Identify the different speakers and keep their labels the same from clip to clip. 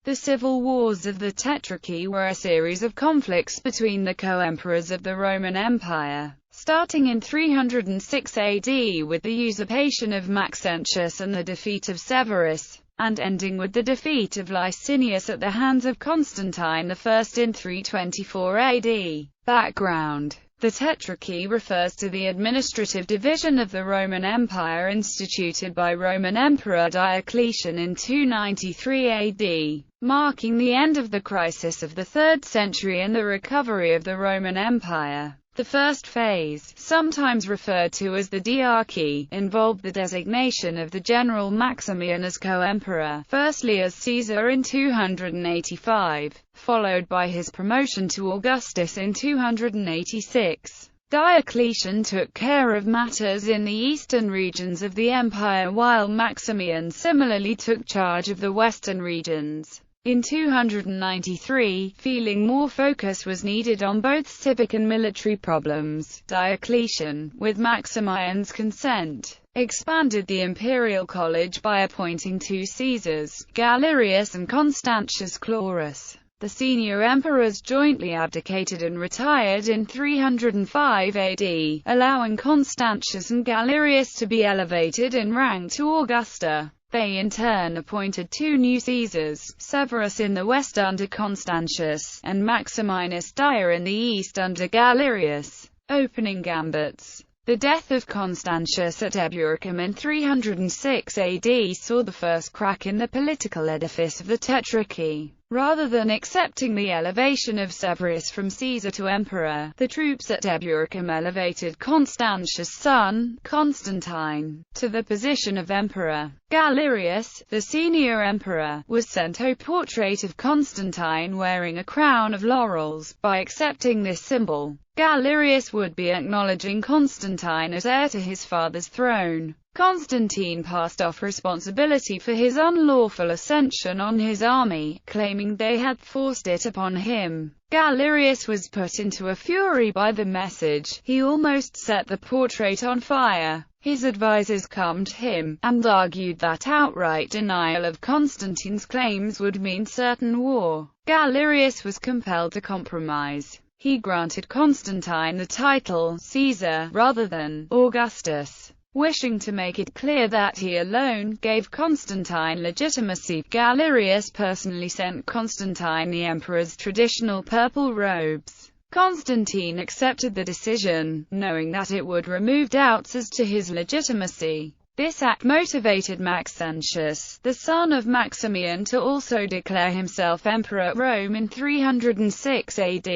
Speaker 1: The civil wars of the Tetrarchy were a series of conflicts between the co-emperors of the Roman Empire, starting in 306 AD with the usurpation of Maxentius and the defeat of Severus, and ending with the defeat of Licinius at the hands of Constantine I in 324 AD. Background: the Tetrarchy refers to the administrative division of the Roman Empire instituted by Roman Emperor Diocletian in 293 AD, marking the end of the crisis of the 3rd century and the recovery of the Roman Empire. The first phase, sometimes referred to as the Diarchy, involved the designation of the general Maximian as co-emperor, firstly as Caesar in 285, followed by his promotion to Augustus in 286. Diocletian took care of matters in the eastern regions of the empire, while Maximian similarly took charge of the western regions. In 293, feeling more focus was needed on both civic and military problems, Diocletian, with Maximian's consent, expanded the imperial college by appointing 2 Caesars, Galerius and Constantius Chlorus. The senior emperors jointly abdicated and retired in 305 AD, allowing Constantius and Galerius to be elevated in rank to Augusta. They in turn appointed 2 new Caesars, Severus in the west under Constantius, and Maximinus Dia in the east under Galerius. Opening gambits. The death of Constantius at Eburochum in 306 AD saw the first crack in the political edifice of the Tetrarchy. Rather than accepting the elevation of Severus from Caesar to emperor, the troops at Eburochum elevated Constantius' son, Constantine, to the position of emperor. Galerius, the senior emperor, was sent a portrait of Constantine wearing a crown of laurels. By accepting this symbol, Galerius would be acknowledging Constantine as heir to his father's throne. Constantine passed off responsibility for his unlawful ascension on his army, claiming they had forced it upon him. Galerius was put into a fury by the message. He almost set the portrait on fire. His advisors calmed him, and argued that outright denial of Constantine's claims would mean certain war. Galerius was compelled to compromise. He granted Constantine the title Caesar rather than Augustus, wishing to make it clear that he alone gave Constantine legitimacy. Galerius personally sent Constantine the emperor's traditional purple robes. Constantine accepted the decision, knowing that it would remove doubts as to his legitimacy. This act motivated Maxentius, the son of Maximian, to also declare himself emperor at Rome in 306 AD.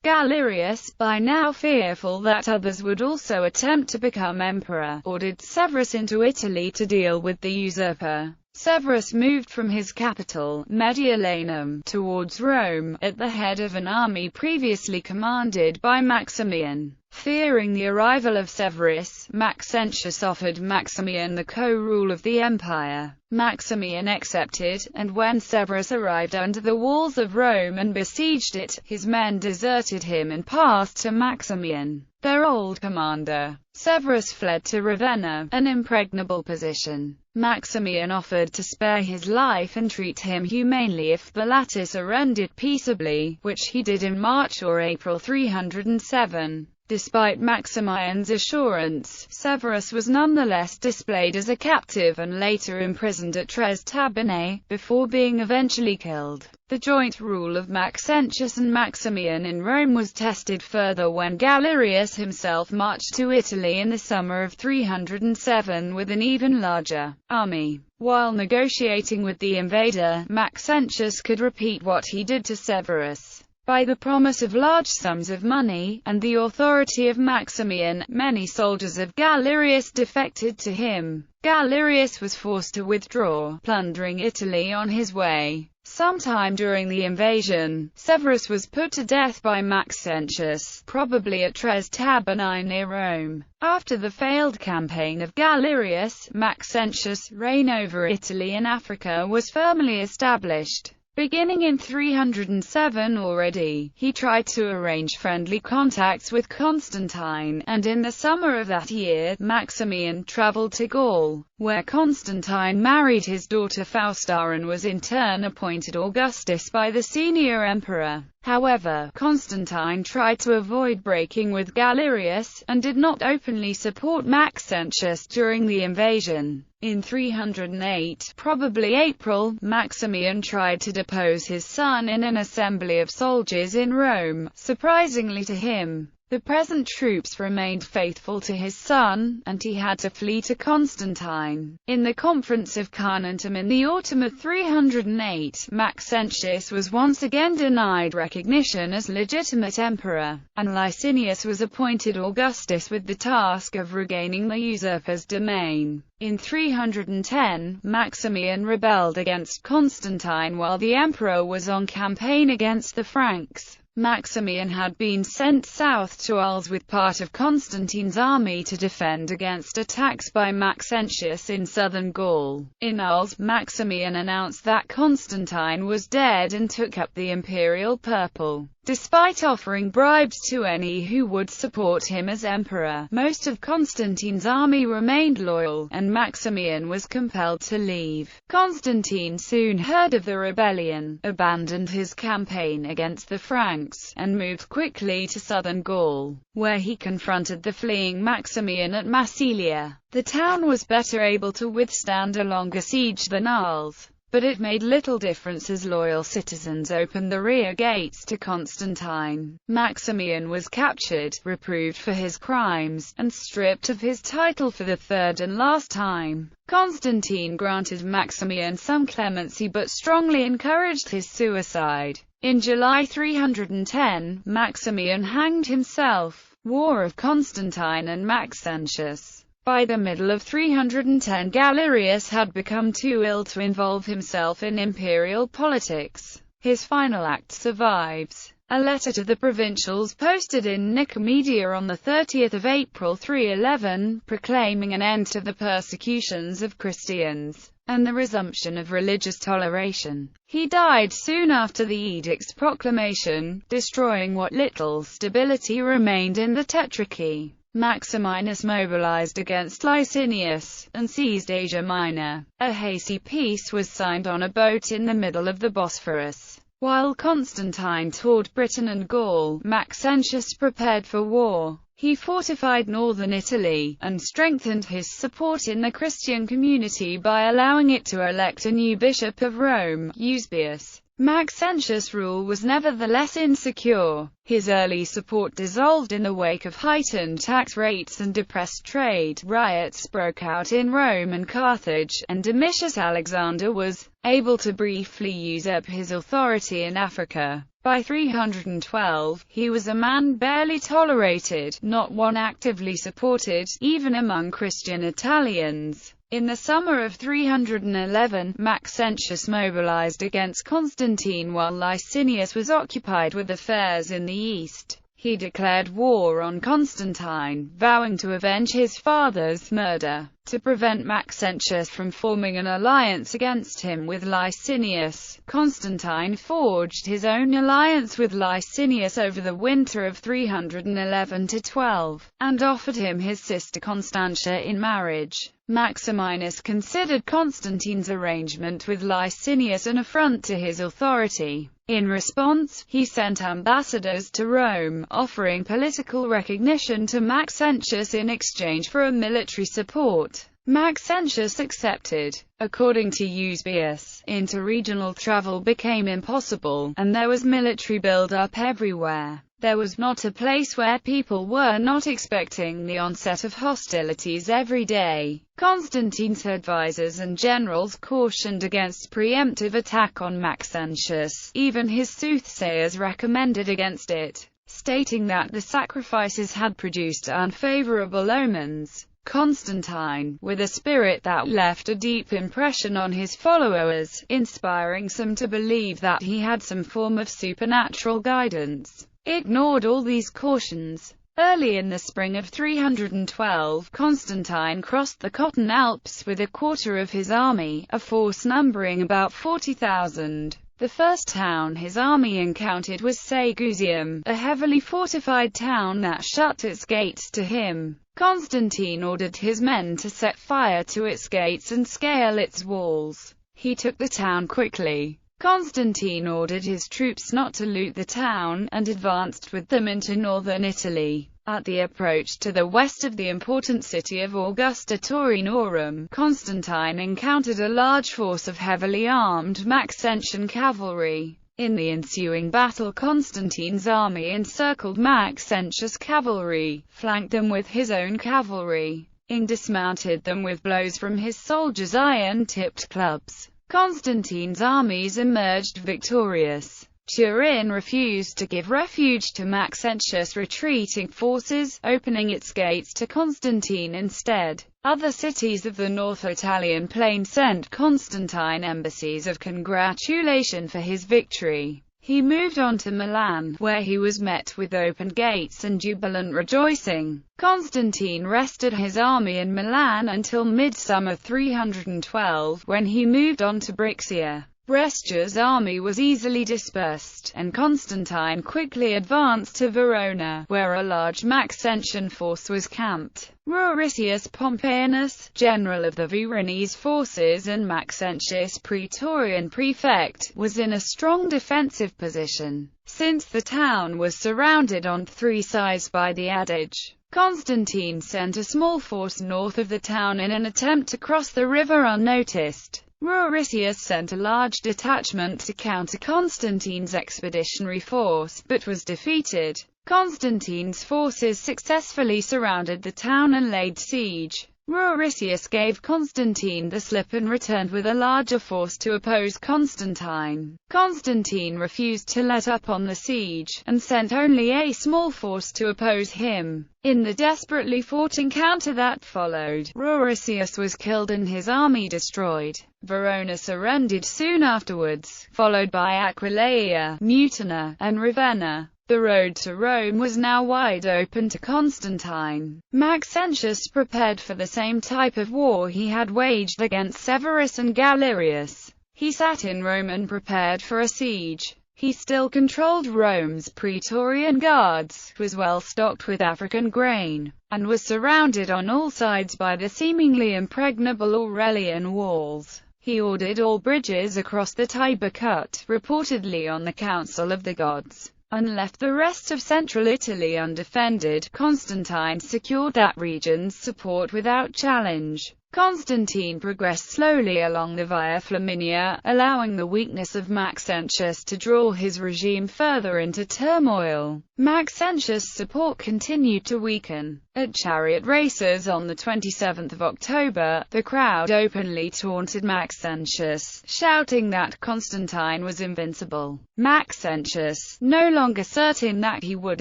Speaker 1: Galerius, by now fearful that others would also attempt to become emperor, ordered Severus into Italy to deal with the usurper. Severus moved from his capital, Mediolanum, towards Rome, at the head of an army previously commanded by Maximian. Fearing the arrival of Severus, Maxentius offered Maximian the co-rule of the empire. Maximian accepted, and when Severus arrived under the walls of Rome and besieged it, his men deserted him and passed to Maximian, their old commander. Severus fled to Ravenna, an impregnable position. Maximian offered to spare his life and treat him humanely if the latter surrendered peaceably, which he did in March or April 307. Despite Maximian's assurance, Severus was nonetheless displayed as a captive and later imprisoned at Tres Tabernae, before being eventually killed. The joint rule of Maxentius and Maximian in Rome was tested further when Galerius himself marched to Italy in the summer of 307 with an even larger army. While negotiating with the invader, Maxentius could repeat what he did to Severus. By the promise of large sums of money, and the authority of Maximian, many soldiers of Galerius defected to him. Galerius was forced to withdraw, plundering Italy on his way. Sometime during the invasion, Severus was put to death by Maxentius, probably at Tres Tabernae near Rome. After the failed campaign of Galerius, Maxentius' reign over Italy and Africa was firmly established. Beginning in 307 already, he tried to arrange friendly contacts with Constantine, and in the summer of that year, Maximian travelled to Gaul, where Constantine married his daughter Fausta and was in turn appointed Augustus by the senior emperor. However, Constantine tried to avoid breaking with Galerius, and did not openly support Maxentius during the invasion. In 308, probably April, Maximian tried to depose his son in an assembly of soldiers in Rome. Surprisingly to him, the present troops remained faithful to his son, and he had to flee to Constantine. In the Conference of Carnuntum in the autumn of 308, Maxentius was once again denied recognition as legitimate emperor, and Licinius was appointed Augustus with the task of regaining the usurper's domain. In 310, Maximian rebelled against Constantine while the emperor was on campaign against the Franks. Maximian had been sent south to Arles with part of Constantine's army to defend against attacks by Maxentius in southern Gaul. In Arles, Maximian announced that Constantine was dead and took up the imperial purple. Despite offering bribes to any who would support him as emperor, most of Constantine's army remained loyal, and Maximian was compelled to leave. Constantine soon heard of the rebellion, abandoned his campaign against the Franks, and moved quickly to southern Gaul, where he confronted the fleeing Maximian at Massilia. The town was better able to withstand a longer siege than Arles, but it made little difference as loyal citizens opened the rear gates to Constantine. Maximian was captured, reproved for his crimes, and stripped of his title for the third and last time. Constantine granted Maximian some clemency but strongly encouraged his suicide. In July 310, Maximian hanged himself. War of Constantine and Maxentius. By the middle of 310, Galerius had become too ill to involve himself in imperial politics. His final act survives. A letter to the provincials posted in Nicomedia on 30 April 311, proclaiming an end to the persecutions of Christians and the resumption of religious toleration. He died soon after the edict's proclamation, destroying what little stability remained in the Tetrarchy. Maximinus mobilized against Licinius, and seized Asia Minor. A hasty peace was signed on a boat in the middle of the Bosphorus. While Constantine toured Britain and Gaul, Maxentius prepared for war. He fortified northern Italy, and strengthened his support in the Christian community by allowing it to elect a new bishop of Rome, Eusebius. Maxentius' rule was nevertheless insecure. His early support dissolved in the wake of heightened tax rates and depressed trade. Riots broke out in Rome and Carthage, and Domitius Alexander was able to briefly usurp his authority in Africa. By 312, he was a man barely tolerated, not one actively supported, even among Christian Italians. In the summer of 311, Maxentius mobilized against Constantine while Licinius was occupied with affairs in the east. He declared war on Constantine, vowing to avenge his father's murder. To prevent Maxentius from forming an alliance against him with Licinius, Constantine forged his own alliance with Licinius over the winter of 311–12, and offered him his sister Constantia in marriage. Maximinus considered Constantine's arrangement with Licinius an affront to his authority. In response, he sent ambassadors to Rome, offering political recognition to Maxentius in exchange for a military support. Maxentius accepted. According to Eusebius, interregional travel became impossible, and there was military build-up everywhere. There was not a place where people were not expecting the onset of hostilities every day. Constantine's advisors and generals cautioned against preemptive attack on Maxentius. Even his soothsayers recommended against it, stating that the sacrifices had produced unfavorable omens. Constantine, with a spirit that left a deep impression on his followers, inspiring some to believe that he had some form of supernatural guidance, ignored all these cautions. Early in the spring of 312, Constantine crossed the Cotton Alps with a quarter of his army, a force numbering about 40,000. The first town his army encountered was Sagusium, a heavily fortified town that shut its gates to him. Constantine ordered his men to set fire to its gates and scale its walls. He took the town quickly. Constantine ordered his troops not to loot the town, and advanced with them into northern Italy. At the approach to the west of the important city of Augusta Taurinorum, Constantine encountered a large force of heavily armed Maxentian cavalry. In the ensuing battle, Constantine's army encircled Maxentius' cavalry, flanked them with his own cavalry, and dismounted them with blows from his soldiers' iron-tipped clubs. Constantine's armies emerged victorious. Turin refused to give refuge to Maxentius' retreating forces, opening its gates to Constantine instead. Other cities of the North Italian plain sent Constantine embassies of congratulation for his victory. He moved on to Milan, where he was met with open gates and jubilant rejoicing. Constantine rested his army in Milan until midsummer 312, when he moved on to Brixia. Brescia's army was easily dispersed, and Constantine quickly advanced to Verona, where a large Maxentian force was camped. Ruricius Pompeianus, general of the Veronese forces and Maxentius' praetorian prefect, was in a strong defensive position, since the town was surrounded on three sides by the Adige. Constantine sent a small force north of the town in an attempt to cross the river unnoticed. Ruricius sent a large detachment to counter Constantine's expeditionary force, but was defeated. Constantine's forces successfully surrounded the town and laid siege. Ruricius gave Constantine the slip and returned with a larger force to oppose Constantine. Constantine refused to let up on the siege, and sent only a small force to oppose him. In the desperately fought encounter that followed, Ruricius was killed and his army destroyed. Verona surrendered soon afterwards, followed by Aquileia, Mutina, and Ravenna. The road to Rome was now wide open to Constantine. Maxentius prepared for the same type of war he had waged against Severus and Galerius. He sat in Rome and prepared for a siege. He still controlled Rome's Praetorian Guards, was well stocked with African grain, and was surrounded on all sides by the seemingly impregnable Aurelian walls. He ordered all bridges across the Tiber cut, reportedly on the Council of the Gods, and left the rest of central Italy undefended. Constantine secured that region's support without challenge. Constantine progressed slowly along the Via Flaminia, allowing the weakness of Maxentius to draw his regime further into turmoil. Maxentius' support continued to weaken. At chariot races on the 27th of October, the crowd openly taunted Maxentius, shouting that Constantine was invincible. Maxentius, no longer certain that he would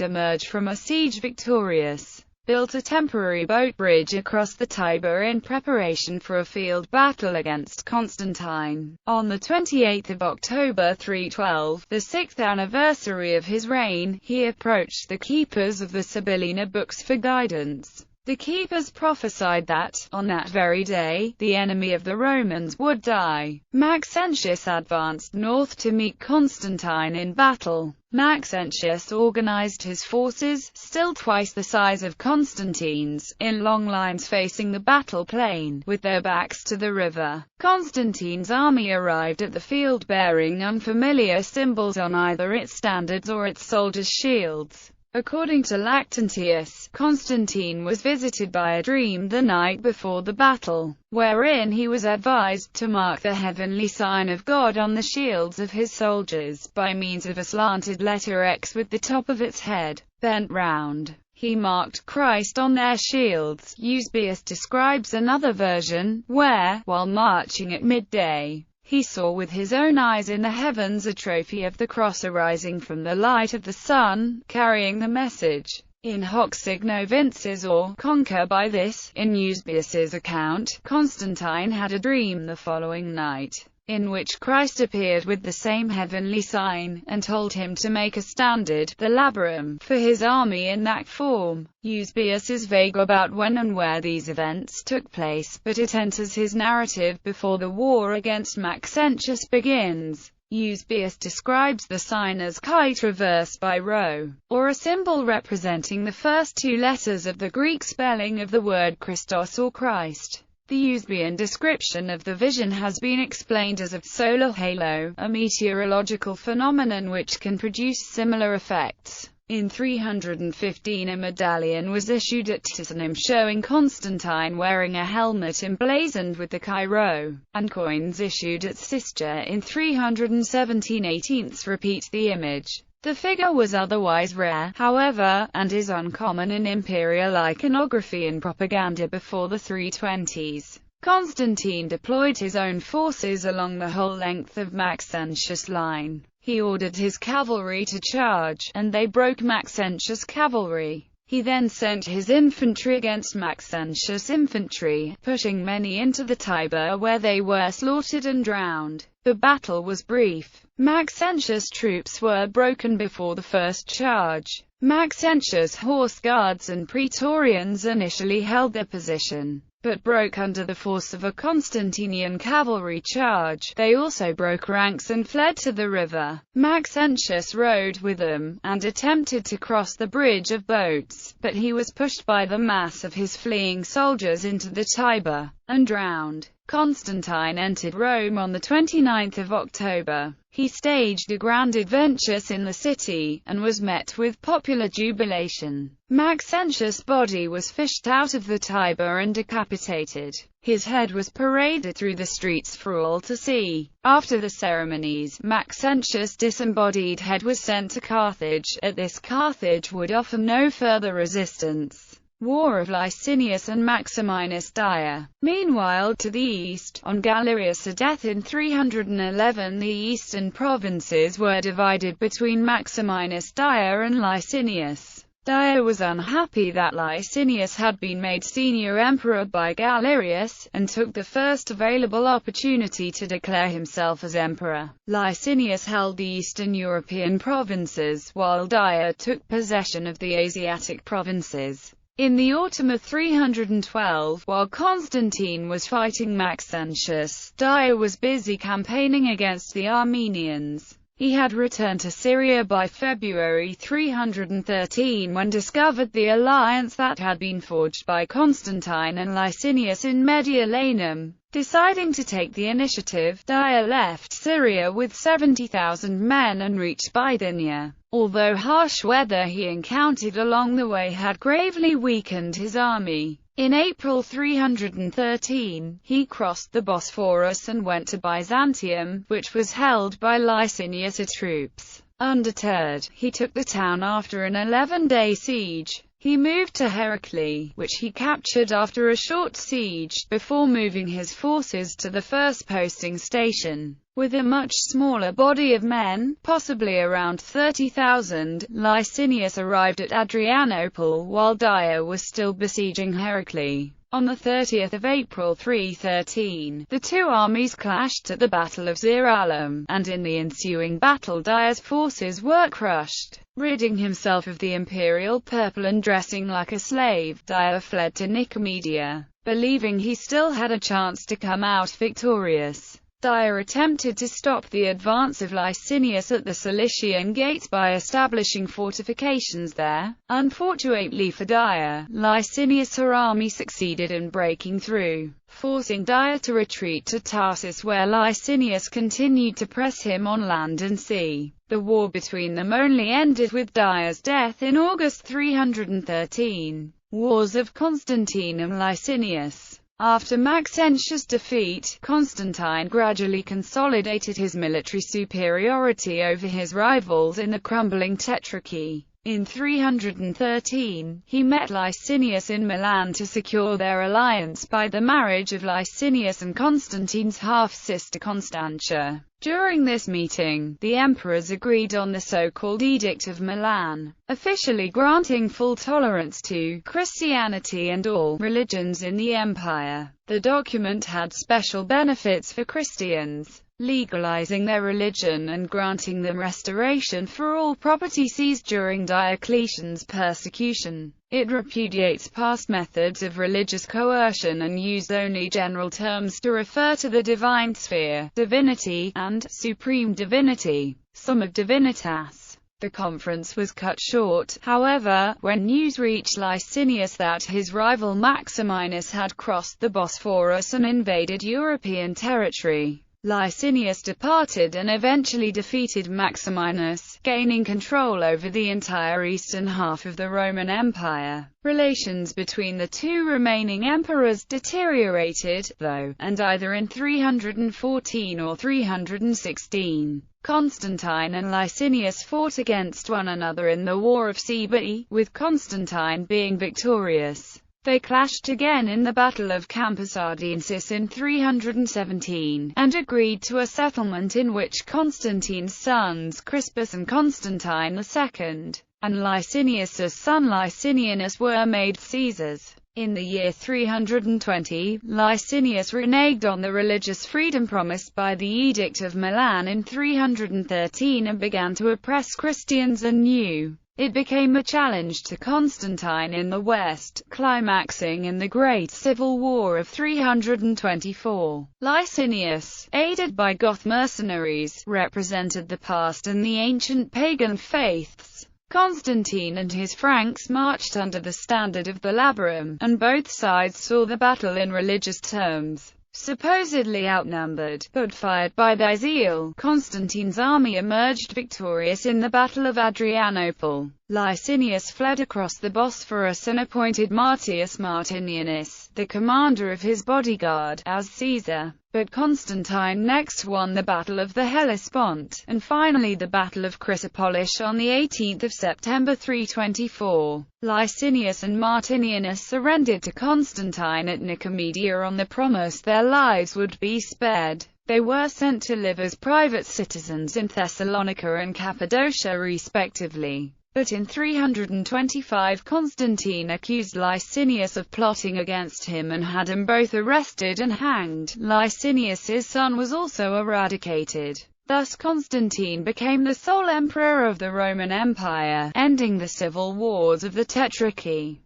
Speaker 1: emerge from a siege victorious, built a temporary boat bridge across the Tiber in preparation for a field battle against Constantine. On the 28th of October 312, the 6th anniversary of his reign, he approached the keepers of the Sibylline books for guidance. The keepers prophesied that, on that very day, the enemy of the Romans would die. Maxentius advanced north to meet Constantine in battle. Maxentius organized his forces, still twice the size of Constantine's, in long lines facing the battle plain, with their backs to the river. Constantine's army arrived at the field bearing unfamiliar symbols on either its standards or its soldiers' shields. According to Lactantius, Constantine was visited by a dream the night before the battle, wherein he was advised to mark the heavenly sign of God on the shields of his soldiers, by means of a slanted letter X with the top of its head bent round. He marked Christ on their shields. Eusebius describes another version, where, while marching at midday, he saw with his own eyes in the heavens a trophy of the cross arising from the light of the sun, carrying the message, in hoc signo vinces, or conquer by this. In Eusebius's account, Constantine had a dream the following night, in which Christ appeared with the same heavenly sign, and told him to make a standard, the labarum, for his army in that form. Eusebius is vague about when and where these events took place, but it enters his narrative before the war against Maxentius begins. Eusebius describes the sign as chi traversed by rho, or a symbol representing the first two letters of the Greek spelling of the word Christos or Christ. The Eusebian description of the vision has been explained as a solar halo, a meteorological phenomenon which can produce similar effects. In 315 a medallion was issued at Ticinum showing Constantine wearing a helmet emblazoned with the chi-rho, and coins issued at Siscia in 317 repeat the image. The figure was otherwise rare, however, and is uncommon in imperial iconography and propaganda before the 320s. Constantine deployed his own forces along the whole length of Maxentius' line. He ordered his cavalry to charge, and they broke Maxentius' cavalry. He then sent his infantry against Maxentius' infantry, pushing many into the Tiber where they were slaughtered and drowned. The battle was brief. Maxentius' troops were broken before the first charge. Maxentius' horse guards and praetorians initially held their position, but broke under the force of a Constantinian cavalry charge. They also broke ranks and fled to the river. Maxentius rode with them, and attempted to cross the bridge of boats, but he was pushed by the mass of his fleeing soldiers into the Tiber, and drowned. Constantine entered Rome on the 29th of October. He staged a grand adventure in the city, and was met with popular jubilation. Maxentius' body was fished out of the Tiber and decapitated. His head was paraded through the streets for all to see. After the ceremonies, Maxentius' disembodied head was sent to Carthage. At this, Carthage would offer no further resistance. War of Licinius and Maximinus Dia. Meanwhile, to the east, on Galerius' death in 311, the eastern provinces were divided between Maximinus Dia and Licinius. Dia was unhappy that Licinius had been made senior emperor by Galerius, and took the first available opportunity to declare himself as emperor. Licinius held the eastern European provinces, while Dia took possession of the Asiatic provinces. In the autumn of 312, while Constantine was fighting Maxentius, Dia was busy campaigning against the Armenians. He had returned to Syria by February 313 when discovered the alliance that had been forged by Constantine and Licinius in Mediolanum. Deciding to take the initiative, Dia left Syria with 70,000 men and reached Bithynia. Although harsh weather he encountered along the way had gravely weakened his army. In April 313, he crossed the Bosphorus and went to Byzantium, which was held by Licinius' troops. Undeterred, he took the town after an 11-day siege. He moved to Heraclea, which he captured after a short siege, before moving his forces to the first posting station. With a much smaller body of men, possibly around 30,000, Licinius arrived at Adrianople while Dia was still besieging Heraclea. On the 30th of April 313, the two armies clashed at the Battle of Ziralum, and in the ensuing battle Dia's forces were crushed. Ridding himself of the imperial purple and dressing like a slave, Dia fled to Nicomedia, believing he still had a chance to come out victorious. Dia attempted to stop the advance of Licinius at the Cilician Gates by establishing fortifications there. Unfortunately for Dia, Licinius' army succeeded in breaking through, forcing Dia to retreat to Tarsus, where Licinius continued to press him on land and sea. The war between them only ended with Dia's death in August 313. Wars of Constantine and Licinius. After Maxentius' defeat, Constantine gradually consolidated his military superiority over his rivals in the crumbling Tetrarchy. In 313, he met Licinius in Milan to secure their alliance by the marriage of Licinius and Constantine's half-sister Constantia. During this meeting, the emperors agreed on the so-called Edict of Milan, officially granting full tolerance to Christianity and all religions in the empire. The document had special benefits for Christians. legalizing their religion and granting them restoration for all property seized during Diocletian's persecution. It repudiates past methods of religious coercion and used only general terms to refer to the divine sphere, divinity, and supreme divinity, summa divinitas. The conference was cut short, however, when news reached Licinius that his rival Maximinus had crossed the Bosphorus and invaded European territory. Licinius departed and eventually defeated Maximinus, gaining control over the entire eastern half of the Roman Empire. Relations between the two remaining emperors deteriorated, though, and either in 314 or 316. Constantine and Licinius fought against one another in the War of Sebae, with Constantine being victorious. They clashed again in the Battle of Campus Ardensis in 317, and agreed to a settlement in which Constantine's sons Crispus and Constantine II, and Licinius's son Licinianus were made Caesars. In the year 320, Licinius reneged on the religious freedom promised by the Edict of Milan in 313 and began to oppress Christians anew. It became a challenge to Constantine in the west, climaxing in the Great Civil War of 324. Licinius, aided by Goth mercenaries, represented the past and the ancient pagan faiths. Constantine and his Franks marched under the standard of the Labarum, and both sides saw the battle in religious terms. Supposedly outnumbered, but fired by their zeal, Constantine's army emerged victorious in the Battle of Adrianople. Licinius fled across the Bosphorus and appointed Martius Martinianus, the commander of his bodyguard, as Caesar. But Constantine next won the Battle of the Hellespont, and finally the Battle of Chrysopolis on 18 September 324. Licinius and Martinianus surrendered to Constantine at Nicomedia on the promise their lives would be spared. They were sent to live as private citizens in Thessalonica and Cappadocia respectively. But in 325 Constantine accused Licinius of plotting against him and had them both arrested and hanged. Licinius's son was also eradicated. Thus Constantine became the sole emperor of the Roman Empire, ending the civil wars of the Tetrarchy.